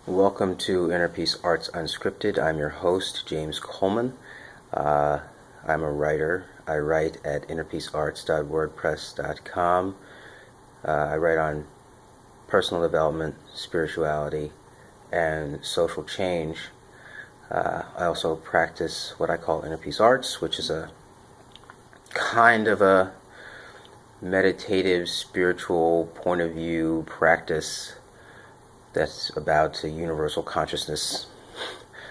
Welcome to Inner Peace Arts Unscripted. I'm your host, James Coleman. I'm a writer. I write at innerpeacearts.wordpress.com. I write on personal development, spirituality, and social change. I also practice what I call Inner Peace Arts, which is a kind of a meditative, spiritual point of view practice that's about a universal consciousness.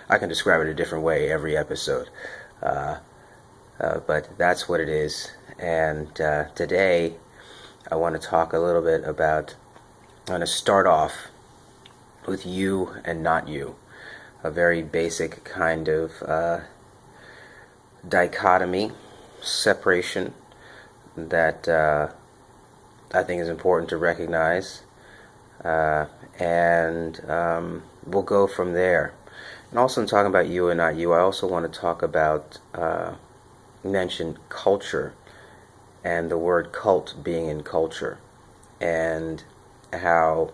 I can describe it a different way every episode, but that's what it is. And today I want to talk a little bit about, I'm going to start off with you and not you, a very basic kind of dichotomy, separation that I think is important to recognize. And we'll go from there. And also in talking about you and not you, I also want to talk about, mention culture and the word cult being in culture and how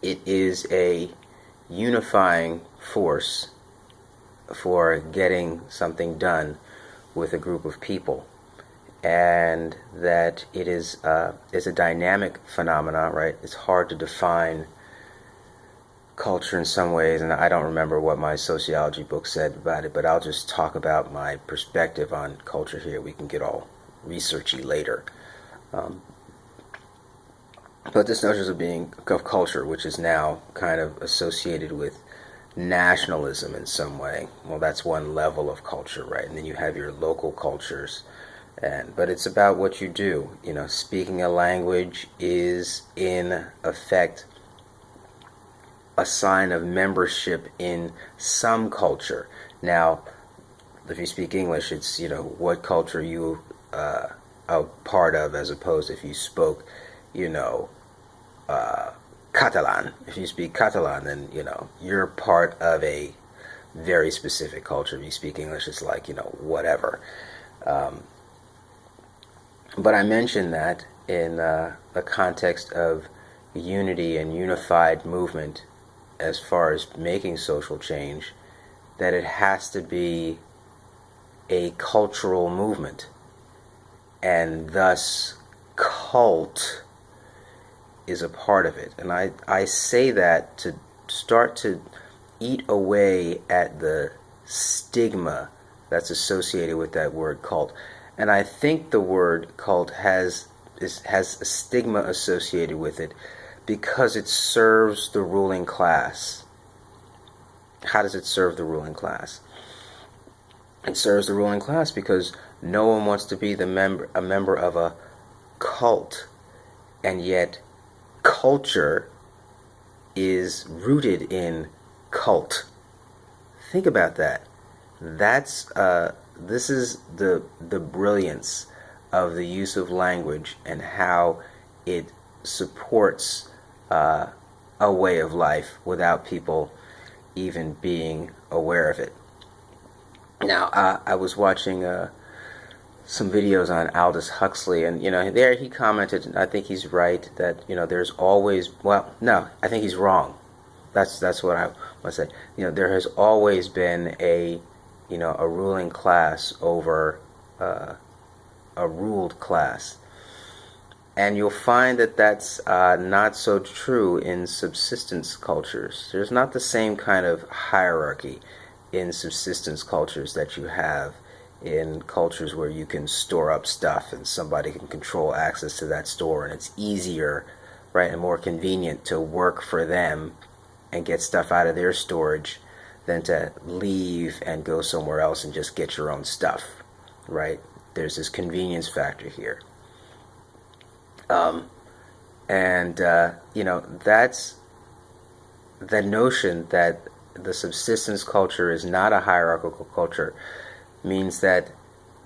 it is a unifying force for getting something done with a group of people. And that it is a dynamic phenomena, right? It's hard to define culture in some ways, and I don't remember what my sociology book said about it, but I'll just talk about my perspective on culture here. We can get all researchy later. But this notion of culture, which is now kind of associated with nationalism in some way. Well, that's one level of culture, right? And then you have your local cultures. But it's about what you do. Speaking a language is in effect a sign of membership in some culture. Now, if you speak English, it's what culture you are part of, as opposed if you spoke, Catalan. If you speak Catalan, then you're part of a very specific culture. If you speak English, it's like whatever. But I mentioned that in the context of unity and unified movement as far as making social change, that it has to be a cultural movement. And thus, cult is a part of it. And I say that to start to eat away at the stigma that's associated with that word cult. And I think the word cult has a stigma associated with it because it serves the ruling class. How does it serve the ruling class? It serves the ruling class because no one wants to be a member of a cult, and yet culture is rooted in cult. Think about that. This is the brilliance of the use of language and how it supports a way of life without people even being aware of it. Now, I was watching some videos on Aldous Huxley, and there he commented, and I think he's right, that there's always, well, no, I think he's wrong. That's what I want to say. There has always been a ruling class over a ruled class. And you'll find that that's not so true in subsistence cultures. There's not the same kind of hierarchy in subsistence cultures that you have in cultures where you can store up stuff and somebody can control access to that store, and it's easier, right, and more convenient to work for them and get stuff out of their storage than to leave and go somewhere else and just get your own stuff, right? There's this convenience factor here. That's the notion that the subsistence culture is not a hierarchical culture, means that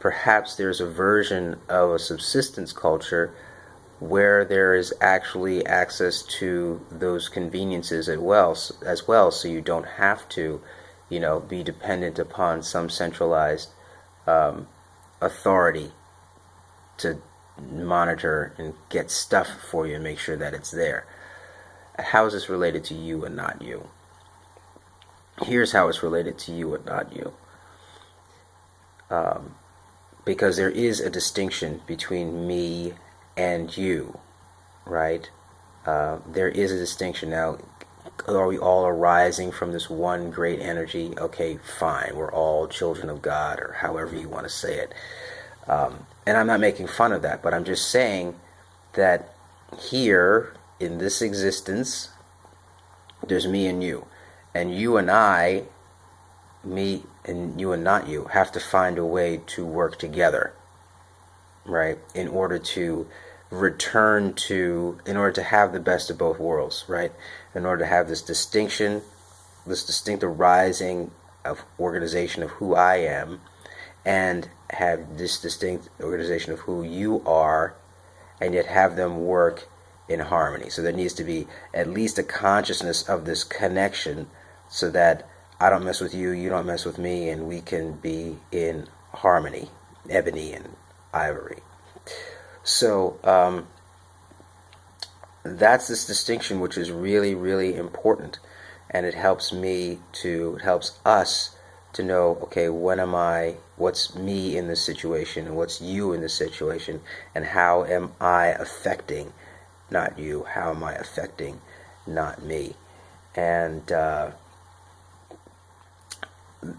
perhaps there's a version of a subsistence culture where there is actually access to those conveniences as well, so you don't have to, be dependent upon some centralized authority to monitor and get stuff for you and make sure that it's there. How is this related to you and not you? Here's how it's related to you and not you. Because there is a distinction between me and you, right? There is a distinction. Now, are we all arising from this one great energy? Okay, fine. We're all children of God, or however you want to say it. And I'm not making fun of that, but I'm just saying that here, in this existence, there's me and you. And you and I, me and you and not you, have to find a way to work together, right? In order to have the best of both worlds, right? In order to have this distinction, this distinct arising of organization of who I am, and have this distinct organization of who you are, and yet have them work in harmony. So there needs to be at least a consciousness of this connection, so that I don't mess with you, you don't mess with me, and we can be in harmony, ebony and ivory. So that's this distinction, which is really, really important, and it helps us to know, okay, what's me in this situation, and what's you in this situation, and how am I affecting not you, how am I affecting not me. And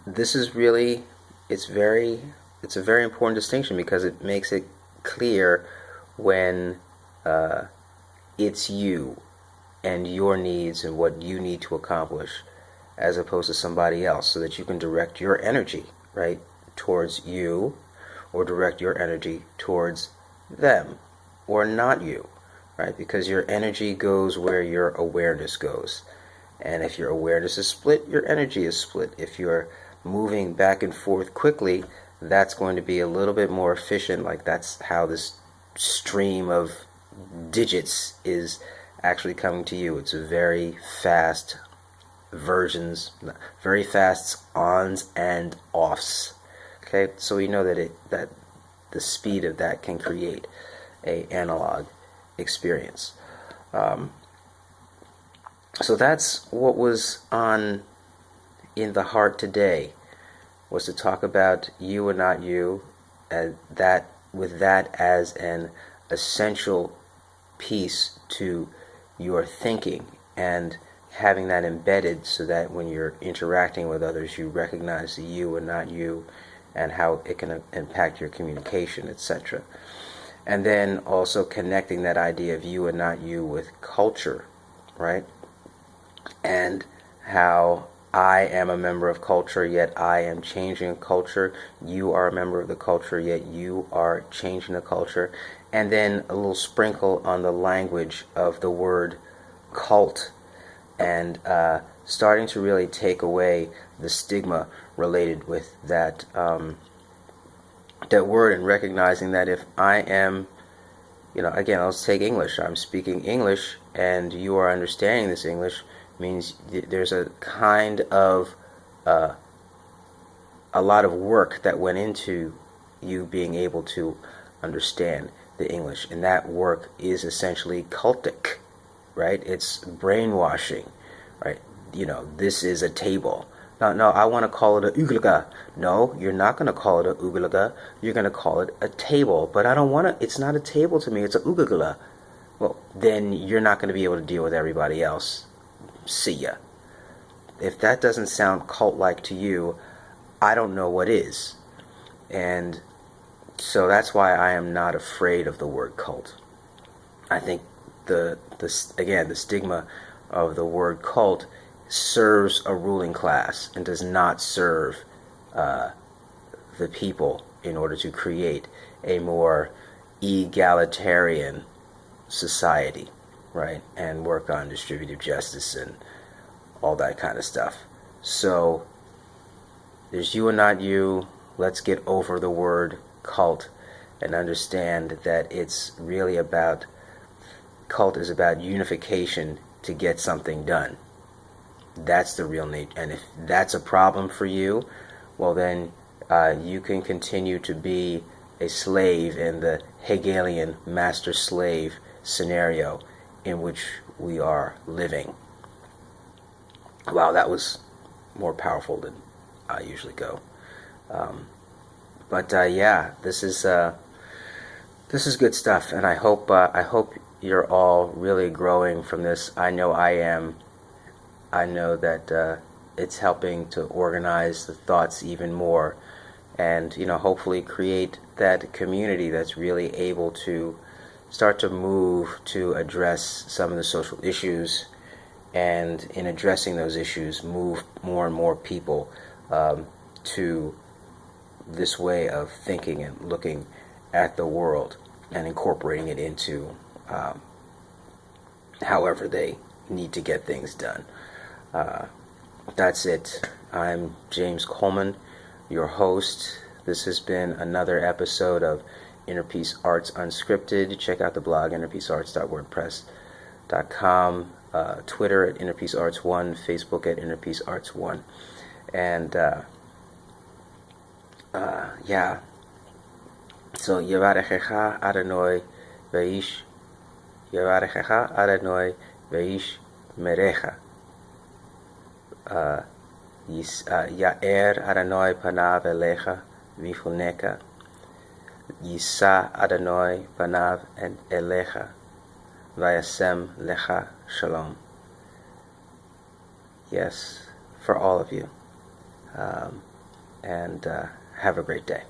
this is really, it's a very important distinction, because it makes it clear when it's you and your needs and what you need to accomplish, as opposed to somebody else, so that you can direct your energy, right, towards you, or direct your energy towards them, or not you, right? Because your energy goes where your awareness goes. And if your awareness is split, your energy is split. If you're moving back and forth quickly, that's going to be a little bit more efficient. Like, that's how this stream of digits is actually coming to you. It's a very fast very fast ons and offs. Okay, so we know that the speed of that can create a analog experience. So that's what was in the heart today, was to talk about you and not you, and that with that as an essential piece to your thinking, and having that embedded, so that when you're interacting with others, you recognize the you and not you, and how it can impact your communication, etc. And then also connecting that idea of you and not you with culture, right? And how I am a member of culture, yet I am changing culture. You are a member of the culture, yet you are changing the culture. And then a little sprinkle on the language of the word cult, and starting to really take away the stigma related with that that word, and recognizing that if I am, again, let's take English. I'm speaking English, and you are understanding this English, means there's a kind of a lot of work that went into you being able to understand the English, and that work is essentially cultic, right? It's brainwashing, right? This is a table. No, I want to call it a uglaga. No, you're not going to call it a uglaga. You're going to call it a table. But I don't want to. It's not a table to me. It's a ugagala. Well, then you're not going to be able to deal with everybody else. See ya. If that doesn't sound cult-like to you, I don't know what is. And so that's why I am not afraid of the word cult. I think the stigma of the word cult serves a ruling class and does not serve the people, in order to create a more egalitarian society, right? And work on distributive justice and all that kind of stuff. So there's you and not you. Let's get over the word cult and understand that it's really about, cult is about unification to get something done. That's the real nature. And if that's a problem for you, well then you can continue to be a slave in the Hegelian master-slave scenario, in which we are living. Wow, that was more powerful than I usually go. But yeah, this is good stuff, and I hope you're all really growing from this. I know I am. I know that it's helping to organize the thoughts even more, and hopefully create that community that's really able to start to move to address some of the social issues, and in addressing those issues, move more and more people to this way of thinking and looking at the world and incorporating it into however they need to get things done. That's it. I'm James Coleman, your host. This has been another episode of Inner Peace Arts Unscripted. Check out the blog, innerpeacearts.wordpress.com, Twitter at InnerPeaceArts1, Facebook at InnerPeaceArts1. And yeah. So, Yevarechecha Adonai Veish, Yevarechecha Adonai Veish Merecha. Ya'er Adonai Panav Elecha Vifulneka. Yisa Adonai Panav and Elecha Vayasem Lecha Shalom. Yes, for all of you. And have a great day.